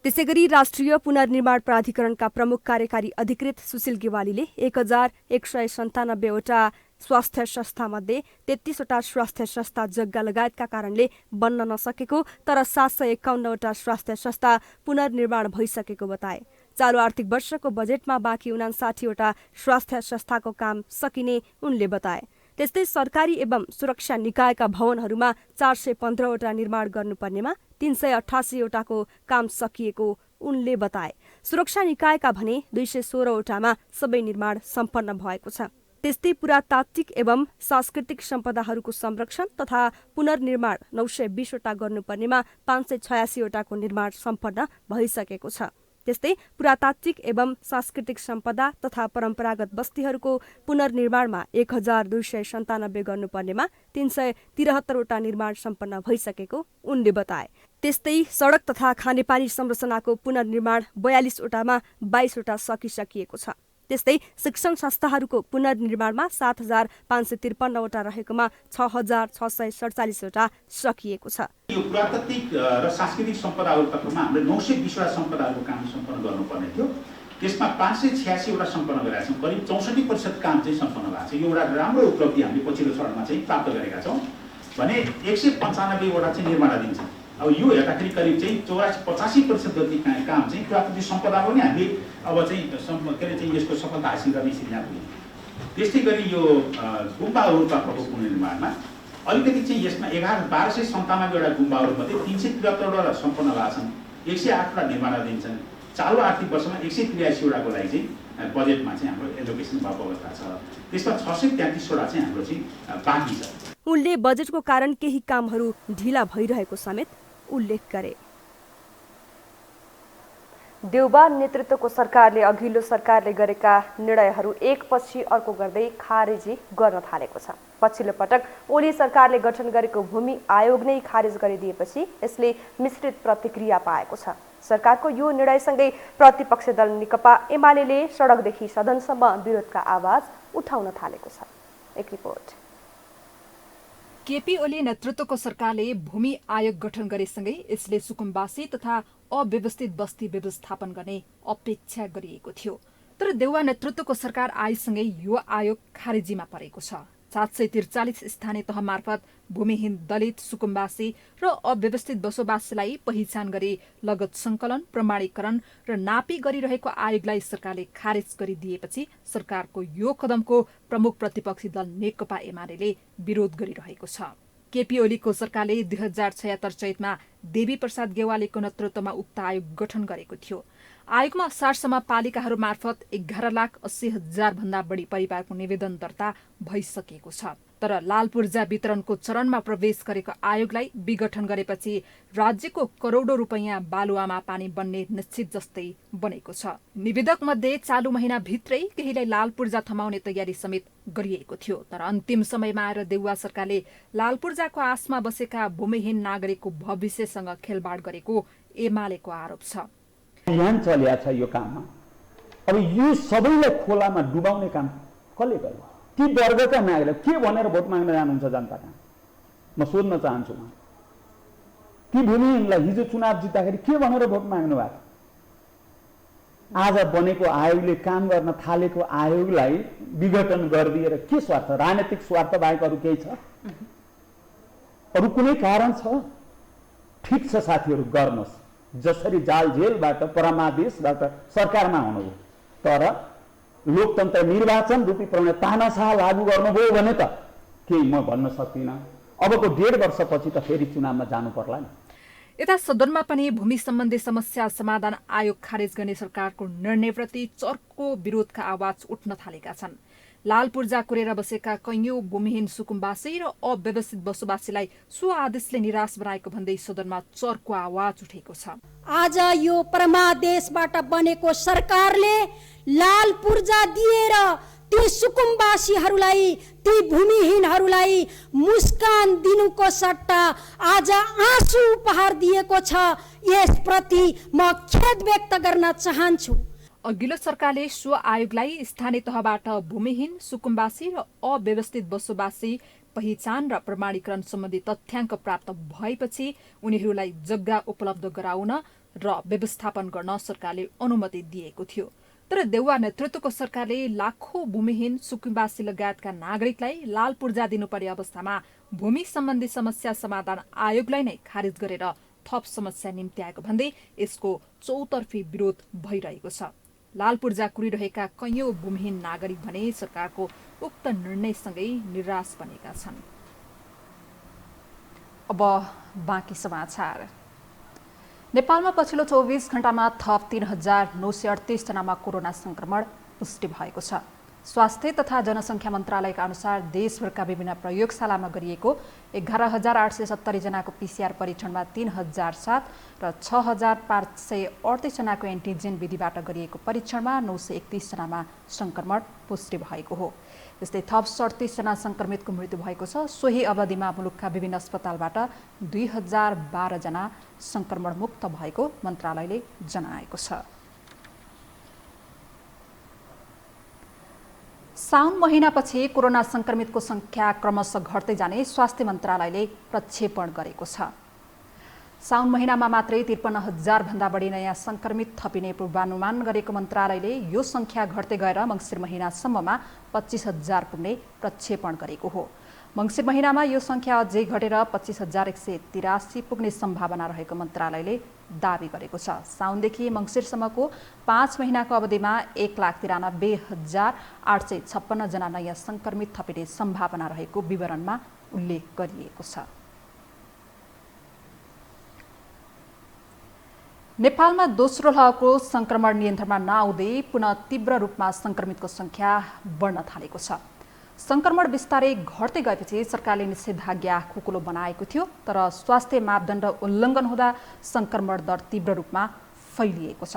त्यसैगरी राष्ट्रिय पुनर्निर्माण प्राधिकरणका प्रमुख कार्यकारी अधिकृत सुशील गेवालीले 1197 वटा स्वास्थ्य संस्थामध्ये 33वटा स्वास्थ्य संस्था जग्गा लगायतका कारणले बन्न नसकेको तर 751वटा स्वास्थ्य संस्था पुनर्निर्माण भइसकेको बताए। चालु आर्थिक वर्षको बजेटमा बाँकी 59वटा स्वास्थ्य संस्थाको काम सकिने उनले बताए। त्यस्तै सरकारी एवं सुरक्षा निकायका भवनहरूमा 415वटा निर्माण गर्नुपर्नेमा 388वटाको काम सकिएको उनले बताए। सुरक्षा निकायका भने 216वटामा सबै निर्माण सम्पन्न भएको छ। त्यस्तै पुरातात्विक एवं सांस्कृतिक सम्पदाहरूको संरक्षण तथा पुनर्निर्माण 920वटा गर्नुपर्नेमा 586वटाको निर्माण सम्पन्न भइसकेको छ। त्यस्तै पुरातात्विक एवं सांस्कृतिक सम्पदा तथा परम्परागत बस्तीहरूको पुनर्निर्माणमा 1297 गर्नुपर्नेमा 373वटा निर्माण सम्पन्न भइसकेको उनले बताए। त्यस्तै सडक तथा खानेपानी संरचनाको पुनर्निर्माण 42वटामा 22वटा सकिसकिएको छ। त्यस्तै शिक्षण संस्थाहरूको पुनर्निर्माणमा 7553वटा रहेकोमा 6647वटा सकिएको छ। यो पुरातात्विक र सांस्कृतिक सम्पदाहरू तत्त्वमा हामीले 920वटा सम्पदाहरूको काम सम्पन्न गर्नुपर्ने थियो। त्यसमा 586वटा सम्पन्न गरेका छौँ। करिब 64% काम चाहिँ सम्पन्न भएको छ। यो एउटा राम्रो उपलब्धि हामीले पछिल्लो चरणमा चाहिँ प्राप्त गरेका छौँ भने 195वटा चाहिँ निर्माणाधीन छ। अब यो हेर्दाखेरि करिब चाहिँ 84-85% जति काम चाहिँ पुरातात्विक सम्पदाको नै हामीले अब चाहिँ यसको सफलता हासिल गर्ने स्थितिमा पुग्यौँ। त्यस्तै गरी यो गुम्बाहरू तत्त्वको पुनर्निर्माणमा अलिकति चाहिँ यसमा 1297वटा गुम्बाहरूमध्ये 373वटा सम्पन्न भएको छन्, 108वटा निर्माणाधीन छन्। चालु आर्थिक वर्षमा 183वटाको लागि चाहिँ बजेटमा चाहिँ हाम्रो एलोकेसन भएको अवस्था छ। त्यसमा 633वटा चाहिँ हाम्रो चाहिँ बाँकी छ। उनले बजेटको कारण केही कामहरू ढिला भइरहेको समेत उल्लेख गरे। देउबा नेतृत्वको सरकारले अघिल्लो सरकारले गरेका निर्णयहरू एकपछि अर्को गर्दै खारेजी गर्न थालेको छ। पछिल्लो पटक ओली सरकारले गठन गरेको भूमि आयोग नै खारेज गरिदिएपछि यसले मिश्रित प्रतिक्रिया पाएको छ। सरकारको यो निर्णयसँगै प्रतिपक्षी दल नेकपा एमाले सडकदेखि सदनसम्म विरोधका आवाज उठाउन थालेको छ। एक रिपोर्ट। केपी ओली नेतृत्वको सरकारले भूमि आयोग गठन गरेसँगै यसले सुकुम्बासी तथा अव्यवस्थित बस्ती व्यवस्थापन गर्ने अपेक्षा गरिएको थियो। तर देउवा नेतृत्वको सरकार आएसँगै यो आयोग खारेजीमा परेको छ। 743 स्थानीय तह मार्फत भूमिहीन दलित सुकुम्बासी र अव्यवस्थित बसोबासीलाई पहिचान गरी लगत संकलन, प्रमाणीकरण र नापी गरिरहेको आयोगलाई सरकारले खारेज गरिदिएपछि सरकारको यो कदमको प्रमुख प्रतिपक्षी दल नेकपा एमाले विरोध गरिरहेको छ। केपी ओलीको सरकारले 2076 चैतमा देवी प्रसाद गेवालीको नेतृत्वमा उक्त आयोग गठन गरेको थियो। आयोगमा 60 पालिकाहरू मार्फत 11,80,000 भन्दा बढी परिवारको निवेदन दर्ता भइसकेको छ। तर लाल पूर्जा वितरणको चरणमा प्रवेश गरेको आयोगलाई विघटन गरेपछि राज्यको करोडौं रुपैयाँ बालुवामा पानी बन्ने निश्चित जस्तै बनेको छ। निवेदक मध्ये चालु महिना भित्रै केहीलाई लाल पूर्जा थमाउने तयारी समेत गरिएको थियो। तर अन्तिम समयमा आएर देउवा सरकारले लाल पूर्जाको आशमा बसेका भूमिहीन नागरिकको भविष्यसँग खेलबाड गरेको एमालेको आरोप छ। अभियान चलिया छ यो काममा। अब यो सबैलाई खोलामा डुबाउने काम कसले गर्यो? ती वर्गका नागरिक के भनेर भोट माग्न जानुहुन्छ जनता कहाँ? म सोध्न चाहन्छु। ती भूमिहीनलाई हिजो चुनाव जित्दाखेरि के भनेर भोट माग्नु भएको? आज बनेको आयोगले काम गर्न थालेको आयोगलाई विघटन गरिदिएर के स्वार्थ? राजनीतिक स्वार्थ बाहेक अरू केही छ? अरू कुनै कारण छ? ठिक छ साथीहरू, गर्नुहोस्। जसरी जाल जेलबाट परमादेशबाट सरकारमा आउनुभयो, तर लोकतन्त्र निर्वाचन रूपी प्रणाली तानाशाह लागू गर्नुभयो भने त केही म भन्न सक्दिनँ। अबको 1.5 वर्षपछि त फेरि चुनावमा जानु पर्ला नि। यता सदनमा पनि भूमि सम्बन्धी समस्या समाधान आयोग खारेज गर्ने सरकारको निर्णयप्रति चर्को विरोधका आवाज उठ्न थालेका छन्। लाल पूर्जा कुरेर बसेका कैयौं भूमिहीन सुकुम्बासी र अव्यवस्थित बसोबासीलाई सो आदेशले निराश बनाएको भन्दै सदनमा चर्को आवाज उठेको छ। आज यो परमादेशबाट बनेको सरकारले लाल पूर्जा दिएर ती सुकुम्बासीहरूलाई, ती भूमिहीनहरूलाई मुस्कान दिनुको सट्टा आज आँसु उपहार दिएको छ। यसप्रति म खेद व्यक्त गर्न चाहन्छु। अघिल्लो सरकारले सो आयोगलाई स्थानीय तहबाट भूमिहीन सुकुम्बासी र अव्यवस्थित बसोबासी पहिचान र प्रमाणीकरण सम्बन्धी तथ्याङ्क प्राप्त भएपछि उनीहरूलाई जग्गा उपलब्ध गराउन र व्यवस्थापन गर्न सरकारले अनुमति दिएको थियो। तर देउवा नेतृत्वको सरकारले लाखौं भूमिहीन सुकुम्बासी लगायतका नागरिकलाई लाल पूर्जा दिनुपर्ने अवस्थामा भूमि सम्बन्धी समस्या समाधान आयोगलाई नै खारिज गरेर थप समस्या निम्त्याएको भन्दै यसको चौतर्फी विरोध भइरहेको छ। लाल पूर्जा कुरिरहेका कैयौं भूमिहीन नागरिक भने सरकारको उक्त निर्णयसँगै निराश बनेका छन्। अब बाँकी समाचार। नेपालमा पछिल्लो 24 घण्टामा थप 3,938 जनामा कोरोना संक्रमण पुष्टि भएको छ। स्वास्थ्य तथा जनसङ्ख्या मन्त्रालयका अनुसार देशभरका विभिन्न प्रयोगशालामा गरिएको 11,870 जनाको PCR परीक्षणमा 3,007 र 6,538 जनाको एन्टिजेन विधिबाट गरिएको परीक्षणमा 931 जनामा संक्रमण पुष्टि भएको हो। त्यस्तै थप 37 जना संक्रमितको मृत्यु भएको छ। सोही अवधिमा मुलुकका विभिन्न अस्पतालबाट 2012 जना संक्रमण मुक्त भएको मन्त्रालयले जनाएको छ। साउन महिनापछि कोरोना संक्रमितको संख्या क्रमशः घट्दै जाने स्वास्थ्य मन्त्रालयले प्रक्षेपण गरेको छ। साउन महिनामा मात्रै 53,000 भन्दा बढी नयाँ संक्रमित थपिने पूर्वानुमान गरेको मन्त्रालयले यो संख्या घट्दै गएर मङ्सिर महिनासम्ममा 25,000 पुग्ने प्रक्षेपण गरेको हो। मङ्सिर महिनामा यो संख्या अझै घटेर 25,183 पुग्ने सम्भावना रहेको मन्त्रालयले दावी गरेको छ। साउनदेखि मङ्सिरसम्मको 5 महिनाको अवधिमा 1,93,856 जना नयाँ संक्रमित थपिने सम्भावना रहेको विवरणमा उल्लेख गरिएको छ। नेपालमा दोस्रो लहरको संक्रमण नियन्त्रणमा नआउँदै पुनः तीव्र रूपमा संक्रमितको संख्या बढ्न थालेको छ। संक्रमण बिस्तारै घट्दै गएपछि सरकारले निषेधाज्ञा खुकुलो बनाएको थियो, तर स्वास्थ्य मापदण्ड उल्लङ्घन हुँदा संक्रमण दर तीव्र रूपमा फैलिएको छ।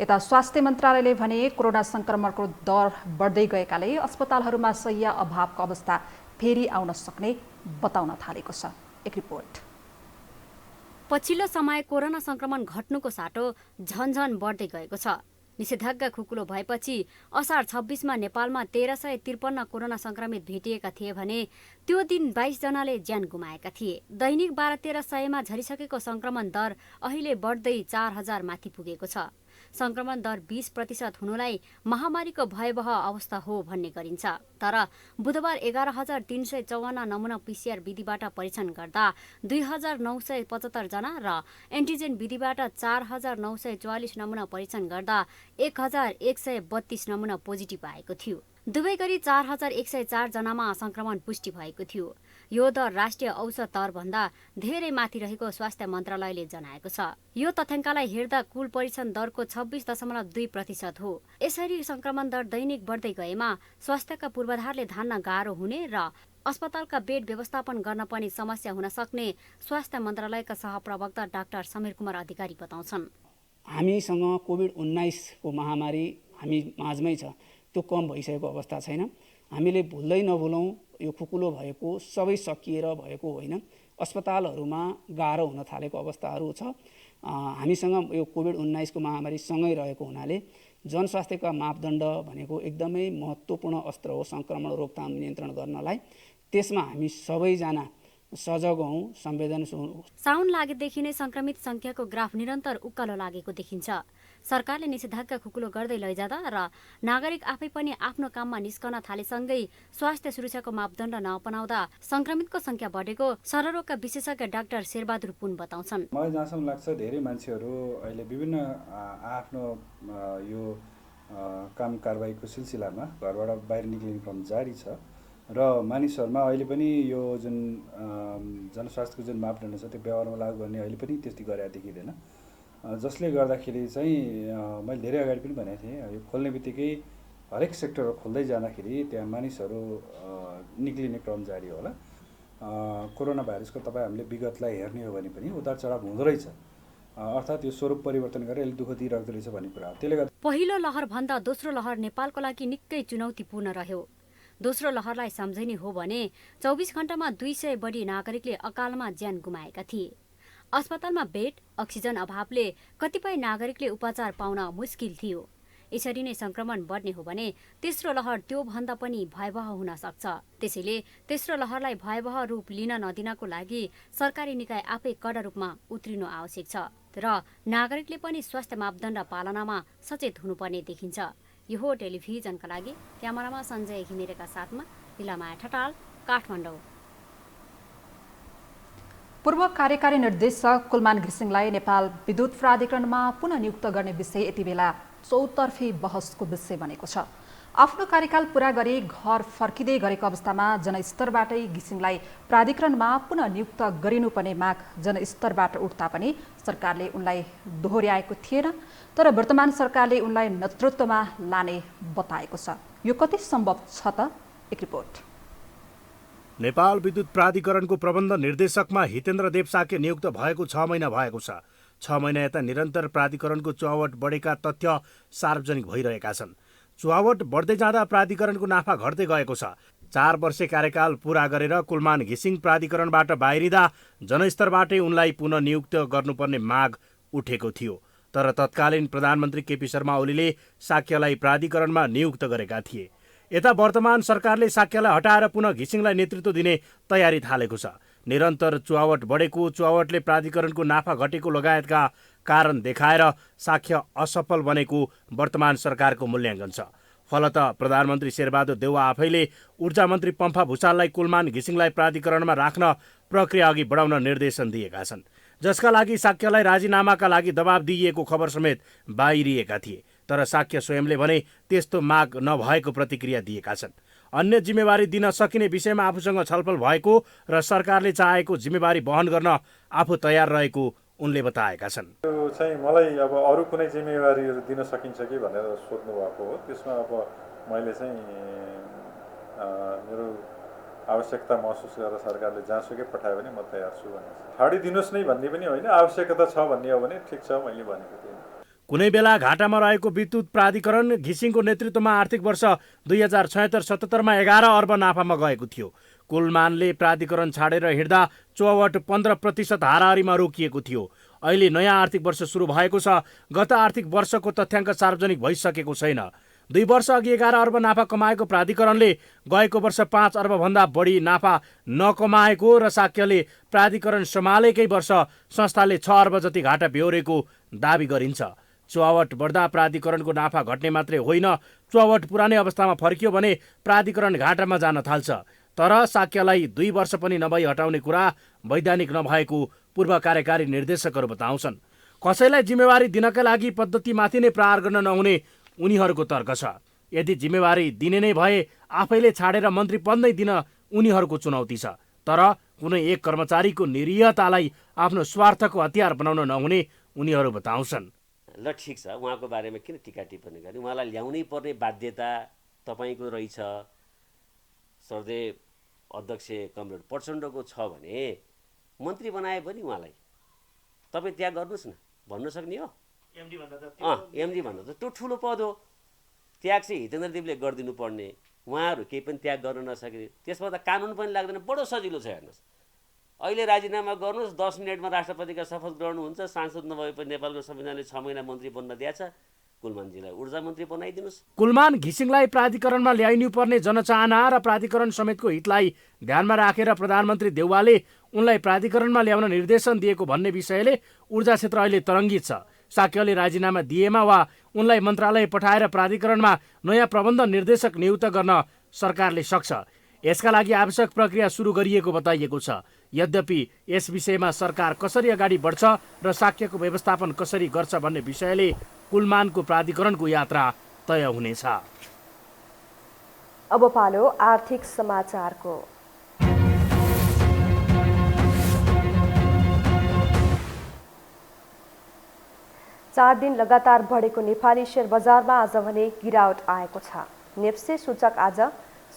यता स्वास्थ्य मन्त्रालयले भने कोरोना संक्रमणको दर बढ्दै गएकाले अस्पतालहरूमा शय्या अभावको अवस्था फेरि आउन सक्ने बताउन थालेको छ। एक रिपोर्ट। पछिल्लो समय कोरोना संक्रमण घट्नुको साटो झनझन बढ्दै गएको छ। निषेधाज्ञा खुकुलो भएपछि असार 26मा नेपालमा 1353 कोरोना संक्रमित भेटिएका थिए भने त्यो दिन 22 जनाले ज्यान गुमाएका थिए। दैनिक 12-1300मा झरिसकेको संक्रमण दर अहिले बढ्दै 4000 माथि पुगेको छ। संक्रमण दर 20% हुनुलाई महामारीको भयावह अवस्था हो भन्ने गरिन्छ। तर बुधबार 11,354 नमुना PCR विधिबाट परीक्षण गर्दा 2,975 जना र एन्टिजेन विधिबाट 4,944 नमुना परीक्षण गर्दा 1,132 नमुना पोजिटिभ आएको थियो। दुवै गरी 4,104 जनामा संक्रमण पुष्टि भएको थियो। यो दर राष्ट्रिय औसत दरभन्दा धेरै माथि रहेको स्वास्थ्य मन्त्रालयले जनाएको छ। यो तथ्याङ्कलाई हेर्दा कुल परीक्षण दरको 26.2% हो। यसरी संक्रमण दर दैनिक बढ्दै गएमा स्वास्थ्यका पूर्वाधारले धान्न गाह्रो हुने र अस्पतालका बेड व्यवस्थापन गर्न पनि समस्या हुन सक्ने स्वास्थ्य मन्त्रालयका सहप्रवक्ता डाक्टर समीर कुमार अधिकारी बताउँछन्। हामीसँग कोभिड-19 को महामारी हामी माझमै छ, त्यो कम भइसकेको अवस्था छैन। हामीले भुल्दै नभुलौँ, यो खुकुलो भएको सबै सकिएर भएको होइन। अस्पतालहरूमा गाह्रो हुन थालेको अवस्थाहरू छ। हामीसँग यो कोभिड-19 को महामारी सँगै रहेको हुनाले जनस्वास्थ्यका मापदण्ड भनेको एकदमै महत्त्वपूर्ण अस्त्र हो संक्रमण रोकथाम नियन्त्रण गर्नलाई। त्यसमा हामी सबैजना सजग हौँ, संवेदनशील हौँ। साउन लागेदेखि नै संक्रमित संख्याको ग्राफ निरन्तर उकालो लागेको देखिन्छ। सरकारले निषेधाज्ञा खुकुलो गर्दै लैजाँदा र नागरिक आफै पनि आफ्नो काममा निस्कन थालेसँगै स्वास्थ्य सुरक्षाको मापदण्ड नअपनाउँदा संक्रमितको संख्या बढेको सर्वरोगका विशेषज्ञ डाक्टर शेरबहादुर पुन बताउँछन्। मलाई जहाँसम्म लाग्छ धेरै मान्छेहरू अहिले विभिन्न आफ्नो यो काम कारबाहीको सिलसिलामा घरबाट बाहिर निक्लिने क्रम जारी छ र मानिसहरूमा अहिले पनि यो जुन जनस्वास्थ्यको जुन मापदण्ड छ त्यो व्यवहारमा लागू गर्ने अहिले पनि त्यति गरेर देखिँदैन। जसले गर्दाखेरि चाहिँ मैले धेरै अगाडि पनि भनेको थिएँ, यो खोल्ने बित्तिकै हरेक सेक्टर खोल्दै जाँदाखेरि त्यहाँ मानिसहरू निक्लिने क्रम जारी होला। कोरोना भाइरसको तपाईँ हामीले विगतलाई हेर्ने हो भने पनि उतार चढाव हुँदो रहेछ, अर्थात् यो स्वरूप परिवर्तन गरेर अहिले दुःख दिइरहेको रहेछ भन्ने कुरा हो। त्यसले गर्दा पहिलो लहर भन्दा दोस्रो लहर नेपालको लागि निकै चुनौतीपूर्ण रह्यो। दोस्रो लहरलाई सम्झिने हो भने 24 घण्टामा 200 बढी नागरिकले अकालमा ज्यान गुमाएका थिए। अस्पतालमा बेड, अक्सिजन अभावले कतिपय नागरिकले उपचार पाउन मुस्किल थियो। यसरी नै संक्रमण बढ्ने हो भने तेस्रो लहर त्यो भन्दा पनि भयावह हुन सक्छ। त्यसैले तेस्रो लहरलाई भयावह रूप लिन नदिनको लागि सरकारी निकाय आफै कडा रूपमा उत्रिनु आवश्यक छ र नागरिकले पनि स्वास्थ्य मापदण्ड पालनामा सचेत हुनुपर्ने देखिन्छ। यो हो टेलिभिजनका लागि क्यामेरामा सञ्जय घिमिरेका साथमा दिलामाया ठटाल, काठमाडौँ। पूर्व कार्यकारी निर्देशक कुलमान घिसिङलाई नेपाल विद्युत प्राधिकरणमा पुनः नियुक्त गर्ने विषय यति बेला चौतर्फी बहसको विषय बनेको छ। आफ्नो कार्यकाल पूरा गरी घर फर्किँदै गरेको अवस्थामा जनस्तरबाटै घिसिङलाई प्राधिकरणमा पुनः नियुक्त गरिनुपर्ने माग जनस्तरबाट उठ्दा पनि सरकारले उनलाई दोहोर्याएको थिएन। तर वर्तमान सरकारले उनलाई नेतृत्वमा लाने बताएको छ। यो कति सम्भव छ त? एक रिपोर्ट। नेपाल विद्युत प्राधिकरणको प्रबन्ध निर्देशकमा हितेन्द्र देव साक्य नियुक्त भएको 6 महिना भएको छ। 6 महिना यता निरन्तर प्राधिकरणको चुहावट बढेका तथ्य सार्वजनिक भइरहेका छन्। चुहावट बढ्दै जाँदा प्राधिकरणको नाफा घट्दै गएको छ। 4 वर्षे कार्यकाल पूरा गरेर कुलमान घिसिङ प्राधिकरणबाट बाहिरिँदा जनस्तरबाटै उनलाई पुनः नियुक्त गर्नुपर्ने माग उठेको थियो। तर तत्कालीन प्रधानमन्त्री केपी शर्मा ओलीले साक्यलाई प्राधिकरणमा नियुक्त गरेका थिए। यता वर्तमान सरकारले साक्यलाई हटाएर पुनः घिसिङलाई नेतृत्व दिने तयारी थालेको छ। निरन्तर चुहावट बढेको, चुहावटले प्राधिकरणको नाफा घटेको लगायतका कारण देखाएर साक्य असफल बनेको वर्तमान सरकारको मूल्याङ्कन छ। फलत प्रधानमन्त्री शेरबहादुर देउवा आफैले ऊर्जा मन्त्री पम्फा भुसाललाई कुलमान घिसिङलाई प्राधिकरणमा राख्न प्रक्रिया अघि बढाउन निर्देशन दिएका छन्, जसका लागि साक्यलाई राजीनामाका लागि दबाब दिइएको खबर समेत बाहिरिएका थिए। तर साक्य स्वयंले भने त्यस्तो माग नभएको प्रतिक्रिया दिएका छन्। अन्य जिम्मेवारी दिन सकिने विषयमा आफूसँग छलफल भएको र सरकारले चाहेको जिम्मेवारी वहन गर्न आफू तयार रहेको उनले बताएका छन्। त्यो चाहिँ मलाई अब अरू कुनै जिम्मेवारीहरू दिन सकिन्छ कि भनेर सोध्नु भएको हो। त्यसमा अब मैले चाहिँ मेरो आवश्यकता महसुस गरेर सरकारले जहाँसुकै पठायो भने म तयार छु भने छाडिदिनुहोस् नै भन्ने पनि होइन, आवश्यकता छ भन्ने हो भने ठिक छ, मैले भनेको थिएँ। कुनै बेला घाटामा रहेको विद्युत प्राधिकरण घिसिङको नेतृत्वमा आर्थिक वर्ष 2076-77मा 11 अर्ब नाफामा गएको थियो। कुलमानले प्राधिकरण छाडेर हिँड्दा चुहावट 15% हाराहारीमा रोकिएको थियो। अहिले नयाँ आर्थिक वर्ष सुरु भएको छ। गत आर्थिक वर्षको तथ्याङ्क सार्वजनिक भइसकेको छैन। 2 वर्ष अघि 11 अर्ब नाफा कमाएको प्राधिकरणले गएको वर्ष 5 अर्बभन्दा बढी नाफा नकमाएको र साक्यले प्राधिकरण सम्हालेकै वर्ष संस्थाले 6 अर्ब जति घाटा बेहोरेको दावी गरिन्छ। चुहावट बढ्दा प्राधिकरणको नाफा घट्ने मात्रै होइन, चुहावट पुरानै अवस्थामा फर्कियो भने प्राधिकरण घाटामा जान थाल्छ। तर साक्यलाई 2 वर्ष पनि नभई हटाउने कुरा वैधानिक नभएको पूर्व कार्यकारी निर्देशकहरू बताउँछन्। कसैलाई जिम्मेवारी दिनका लागि पद्धतिमाथि नै प्रहार गर्न नहुने उनीहरूको तर्क छ। यदि जिम्मेवारी दिने नै भए आफैले छाडेर मन्त्री पद नै दिन उनीहरूको चुनौती छ। तर कुनै एक कर्मचारीको निरीहतालाई आफ्नो स्वार्थको हतियार बनाउन नहुने उनीहरू बताउँछन्। ल ठिक छ, उहाँको बारेमा किन टिका टिप्पणी गर्ने? उहाँलाई ल्याउनै पर्ने बाध्यता तपाईँको रहेछ, सरदेव अध्यक्ष कमरेड प्रचण्डको छ भने मन्त्री बनाए पनि उहाँलाई तपाईँ त्याग गर्नुहोस् न भन्न सक्ने हो? एमडी भन्दा त त्यो ठुलो पद हो। त्याग चाहिँ हितेन्द्र देवले गरिदिनु पर्ने, उहाँहरू केही पनि त्याग गर्न नसके त्यसमा त कानुन पनि लाग्दैन। बडो सजिलो छ, हेर्नुहोस् अहिले राजीनामा गर्नुहोस्, 10 मिनटमा राष्ट्रपतिका शपथ ग्रहण हुन्छ, सांसद नभए पनि नेपालको संविधानले 6 महिना मन्त्री बन्न दिएछ, कुलमानजीलाई ऊर्जा मन्त्री बनाइदिनुहोस्। कुलमान घिसिङलाई प्राधिकरणमा ल्याइनु पर्ने जनचाहना र प्राधिकरण समेतको हितलाई ध्यानमा राखेर प्रधानमन्त्री देउवाले उनलाई प्राधिकरणमा ल्याउन निर्देशन दिएको भन्ने विषयले ऊर्जा क्षेत्र अहिले तरङ्गित छ। साक्यले राजीनामा दिएमा वा उनलाई मन्त्रालय पठाएर प्राधिकरणमा नयाँ प्रबन्ध निर्देशक नियुक्त गर्न सरकारले सक्छ। यसका लागि आवश्यक प्रक्रिया सुरु गरिएको बताइएको छ। यद्यपि यस विषयमा सरकार कसरी अगाडि बढ्छ र साक्यको व्यवस्थापन कसरी गर्छ भन्ने विषयले कुलमानको प्राधिकरणको यात्रा तय हुनेछ। अब पालो आर्थिक समाचारको। चार दिन लगातार बढेको नेपाली शेयर बजारमा आज भने गिरावट आएको छ। नेप्से सूचक आज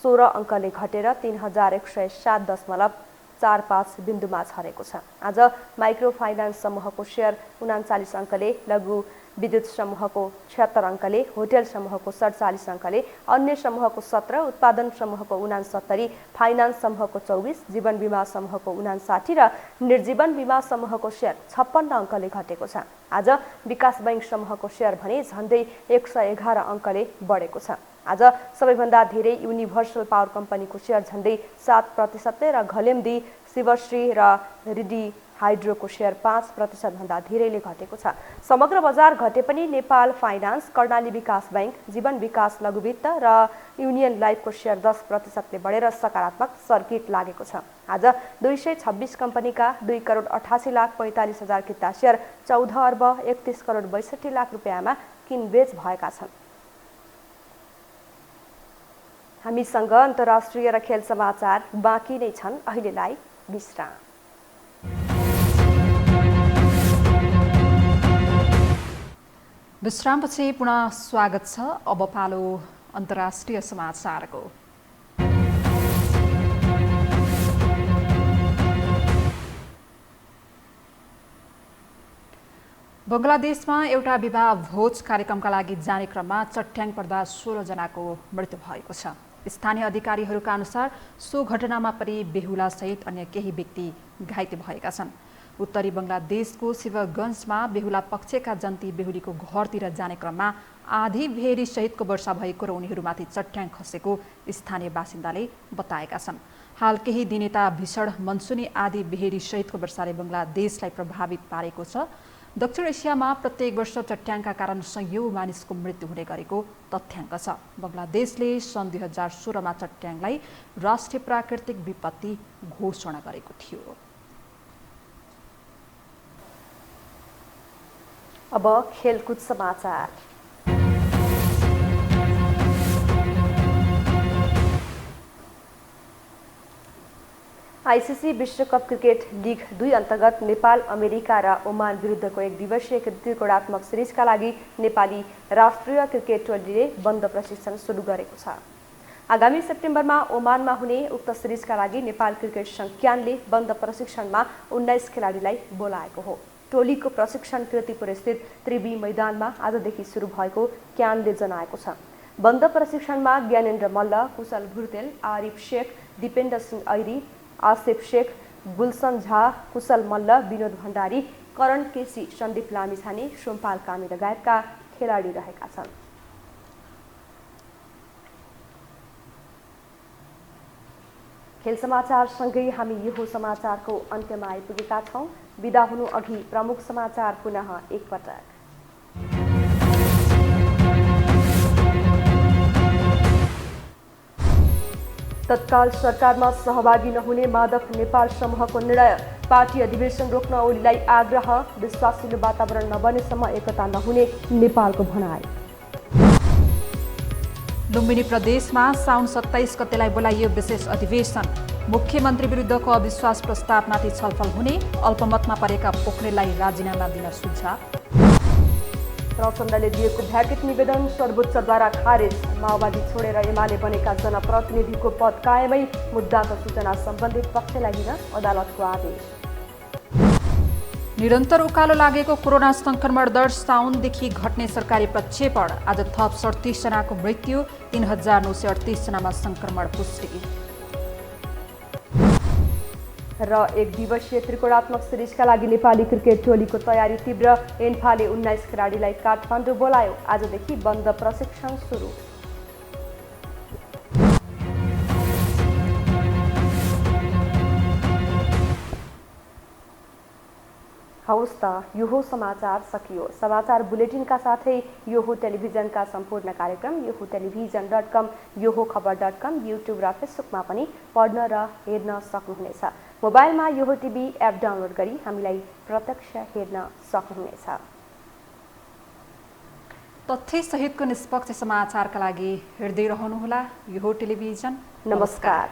16 अङ्कले घटेर 3107.45 बिन्दुमा झरेको छ। आज माइक्रो फाइनान्स समूहको शेयर 39 अङ्कले, लघु विद्युत समूहको 76 अङ्कले, होटेल समूहको 47 अङ्कले, अन्य समूहको 17, उत्पादन समूहको 69, फाइनान्स समूहको 24, जीवन बिमा समूहको 59 र निर्जीवन बिमा समूहको शेयर 56 अङ्कले घटेको छ। आज विकास बैंक समूहको शेयर भने झन्डै 111 अङ्कले बढेको छ। आज सबैभन्दा धेरै युनिभर्सल पावर कम्पनीको शेयर झन्डै 7% र घलेम्दी, शिवश्री र रिडी हाइड्रोको सेयर 5% भन्दा धेरैले घटेको छ। समग्र बजार घटे पनि नेपाल फाइनान्स, कर्णाली विकास बैंक, जीवन विकास लघुवित्त र युनियन लाइफको सेयर 10%ले बढेर सकारात्मक सर्किट लागेको छ। आज 226 कम्पनीका 2,88,45,000 किता सेयर 14,31,62,00,000 रुपियाँमा किनबेच भएका छन्। हामीसँग अन्तर्राष्ट्रिय र खेल समाचार बाँकी नै छन्। अहिलेलाई विश्राम। विश्रामपछि पुनः स्वागत छ। अब पालो अन्तर्राष्ट्रिय समाचारको। बंगलादेशमा एउटा विवाह भोज कार्यक्रमका लागि जाने क्रममा चट्याङ पर्दा 16 जनाको मृत्यु भएको छ। स्थानीय अधिकारीहरूका अनुसार सो घटनामा पनि बेहुलासहित अन्य केही व्यक्ति घाइते भएका छन्। उत्तरी बंगलादेशको शिवगञ्जमा बेहुला पक्षका जन्ती बेहुलीको घरतिर जाने क्रममा आधी भेरी सहितको वर्षा भएको र उनीहरूमाथि चट्याङ खसेको स्थानीय बासिन्दाले बताएका छन्। हाल केही दिन यता भीषण मनसुनी आधी बेहेरी सहितको वर्षाले बंगलादेशलाई प्रभावित पारेको छ। दक्षिण एसियामा प्रत्येक वर्ष चट्याङका कारण सयौं मानिसको मृत्यु हुने गरेको तथ्याङ्क छ। बंगलादेशले सन् 2016मा चट्याङलाई राष्ट्रिय प्राकृतिक विपत्ति घोषणा गरेको थियो। अब खेलकुद समाचार। आईसीसी विश्वकप क्रिकेट लिग 2 अन्तर्गत नेपाल, अमेरिका र ओमान विरुद्धको एक दिवसीय त्रिकोणात्मक सिरिजका लागि नेपाली राष्ट्रिय क्रिकेट टोलीले बन्द प्रशिक्षण सुरु गरेको छ। आगामी सेप्टेम्बरमा ओमानमा हुने उक्त सिरिजका लागि नेपाल क्रिकेट संघ क्यानले बन्द प्रशिक्षणमा 19 खेलाडीलाई बोलाएको हो। टोलीको प्रशिक्षण किर्तिपुर स्थित त्रिवी मैदानमा आजदेखि सुरु भएको क्यानले जनाएको छ। बन्द प्रशिक्षणमा ज्ञानेन्द्र मल्ल, कुशल भुर्तेल, आरिफ शेख, दिपेन्द्र सिंह ऐरी, आसिफ शेख, गुलसन झा, कुशल मल्ल, विनोद भण्डारी, करण केसी, सन्दीप लामिछाने, सोमपाल कामी लगायतका खेलाडी रहेका छन्। खेल समाचारसँगै हामी यो समाचारको अन्त्यमा आइपुगेका छौं। बिदा हुनु अघि प्रमुख समाचार पुनः एकपटक। तत्काल सरकारमा सहभागी नहुने माधव नेपाल समूहको निर्णय। पार्टी अधिवेशन रोक्न ओलीलाई आग्रह। विश्वासिलो वातावरण नबनेसम्म एकता नहुने नेपालको भनाइ। लुम्बिनी प्रदेशमा साउन 27 गतेलाई बोलाइयो विशेष अधिवेशन। मुख्यमन्त्री विरुद्धको अविश्वास प्रस्तावमाथि छलफल हुने। अल्पमतमा परेका पोखरेललाई राजीनामा दिन सुझाव। प्रचण्डले दिएको भ्याकेट निवेदन सर्वोच्चद्वारा खारेज। माओवादी छोडेर एमाले बनेका जनप्रतिनिधिको पद कायमै। मुद्दाको सूचना सम्बन्धित पक्षलाई दिन अदालतको आदेश। निरन्तर उकालो लागेको कोरोना संक्रमण दर साउनदेखि घट्ने सरकारी प्रक्षेपण। आज थप 37 जनाको मृत्यु, 3938 जनामा संक्रमण पुष्टि। र एक दिवसीय त्रिकोणात्मक सिरिजका लागि नेपाली क्रिकेट टोलीको तयारी तीव्र। एन्फाले 19 खेलाडीलाई काठमाडौँ बोलायो। आजदेखि बन्द प्रशिक्षण सुरु। हवस् त यो हो समाचार सकियो। समाचार बुलेटिनका साथै यो हो टेलिभिजनका सम्पूर्ण कार्यक्रम yoho-television.com, yoho-खबर.com, युट्युब र फेसबुकमा पनि पढ्न र हेर्न सक्नुहुनेछ। मोबाइलमा योहो टिभी एप डाउनलोड गरी हामीलाई प्रत्यक्ष हेर्न सक्नुहुनेछ। तथ्य सहितको निष्पक्ष समाचारका लागि हेर्दै रहनुहोला योहो टेलिभिजन। नमस्कार।